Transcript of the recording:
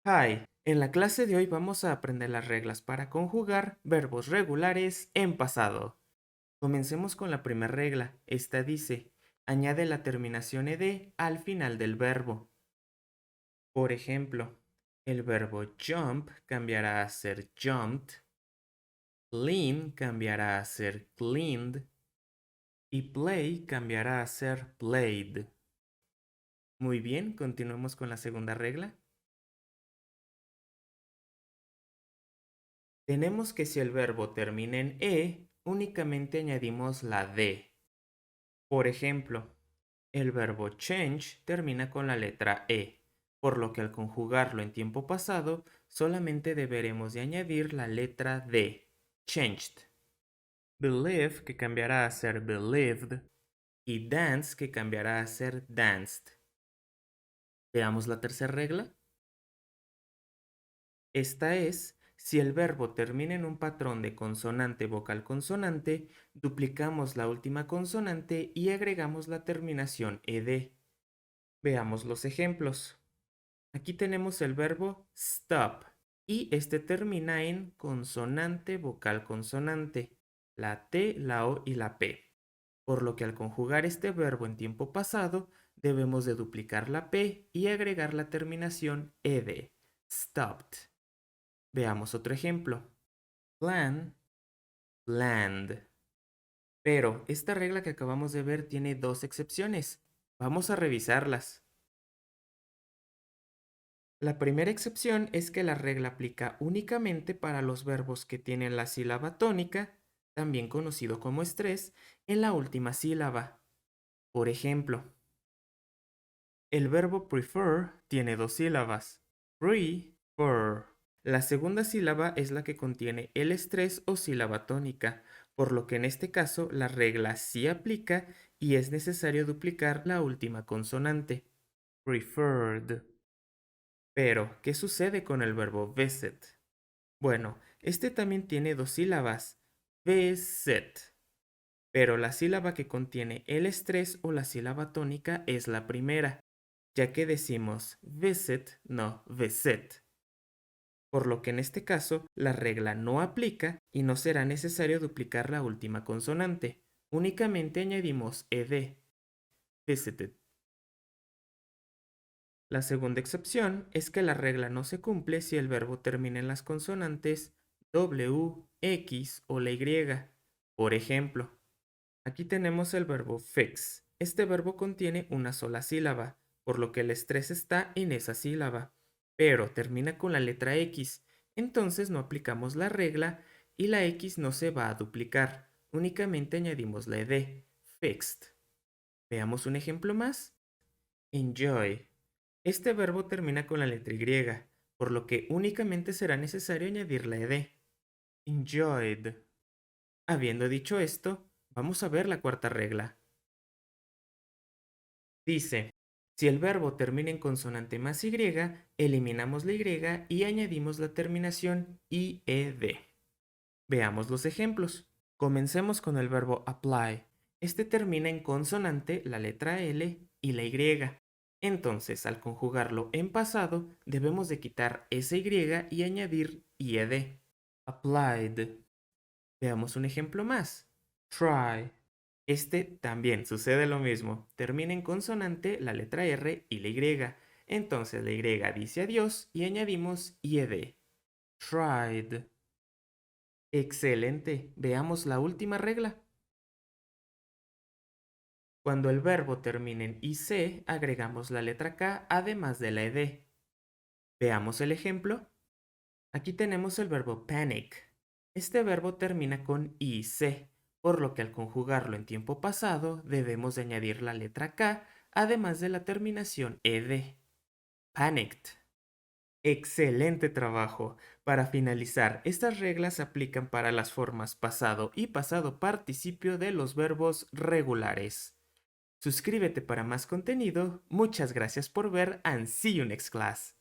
Hi, en la clase de hoy vamos a aprender las reglas para conjugar verbos regulares en pasado. Comencemos con la primera regla. Esta dice, añade la terminación ed al final del verbo. Por ejemplo, el verbo jump cambiará a ser jumped, clean cambiará a ser cleaned y play cambiará a ser played. Muy bien, continuemos con la segunda regla. Tenemos que si el verbo termina en únicamente añadimos la D. Por ejemplo, el verbo change termina con la letra E, por lo que al conjugarlo en tiempo pasado, solamente deberemos de añadir la letra D, changed. Believe, que cambiará a ser believed, y dance, que cambiará a ser danced. Veamos la tercera regla. Esta es, si el verbo termina en un patrón de consonante vocal consonante, duplicamos la última consonante y agregamos la terminación ed. Veamos los ejemplos. Aquí tenemos el verbo stop y este termina en consonante vocal consonante, la T, la O y la P. Por lo que al conjugar este verbo en tiempo pasado, debemos de duplicar la P y agregar la terminación ed, stopped. Veamos otro ejemplo. Plan, planned. Pero esta regla que acabamos de ver tiene dos excepciones. Vamos a revisarlas. La primera excepción es que la regla aplica únicamente para los verbos que tienen la sílaba tónica, también conocido como estrés, en la última sílaba. Por ejemplo, el verbo prefer tiene dos sílabas. Prefer. La segunda sílaba es la que contiene el estrés o sílaba tónica, por lo que en este caso la regla sí aplica y es necesario duplicar la última consonante. Preferred. Pero, ¿qué sucede con el verbo visit? Bueno, este también tiene dos sílabas. Visit. Pero la sílaba que contiene el estrés o la sílaba tónica es la primera, ya que decimos visit, no visit. Por lo que en este caso la regla no aplica y no será necesario duplicar la última consonante. Únicamente añadimos ed, visited. La segunda excepción es que la regla no se cumple si el verbo termina en las consonantes W, X o la Y. Por ejemplo, aquí tenemos el verbo fix. Este verbo contiene una sola sílaba, por lo que el estrés está en esa sílaba, pero termina con la letra X, entonces no aplicamos la regla y la X no se va a duplicar, únicamente añadimos la ed, fixed. Veamos un ejemplo más. Enjoy. Este verbo termina con la letra Y, por lo que únicamente será necesario añadir la ed. Enjoyed. Habiendo dicho esto, vamos a ver la cuarta regla. Dice, si el verbo termina en consonante más Y, eliminamos la Y y añadimos la terminación IED. Veamos los ejemplos. Comencemos con el verbo apply. Este termina en consonante, la letra L y la Y. Entonces, al conjugarlo en pasado, debemos de quitar esa Y y añadir IED. Applied. Veamos un ejemplo más. Try. Este también sucede lo mismo. Termina en consonante la letra R y la Y. Entonces la Y dice adiós y añadimos IED. Tried. Excelente. Veamos la última regla. Cuando el verbo termine en IC, agregamos la letra K además de la ED. Veamos el ejemplo. Aquí tenemos el verbo panic. Este verbo termina con IC, por lo que al conjugarlo en tiempo pasado debemos de añadir la letra K además de la terminación ED. Panicked. Excelente trabajo. Para finalizar, estas reglas se aplican para las formas pasado y pasado participio de los verbos regulares. Suscríbete para más contenido. Muchas gracias por ver and see you next class.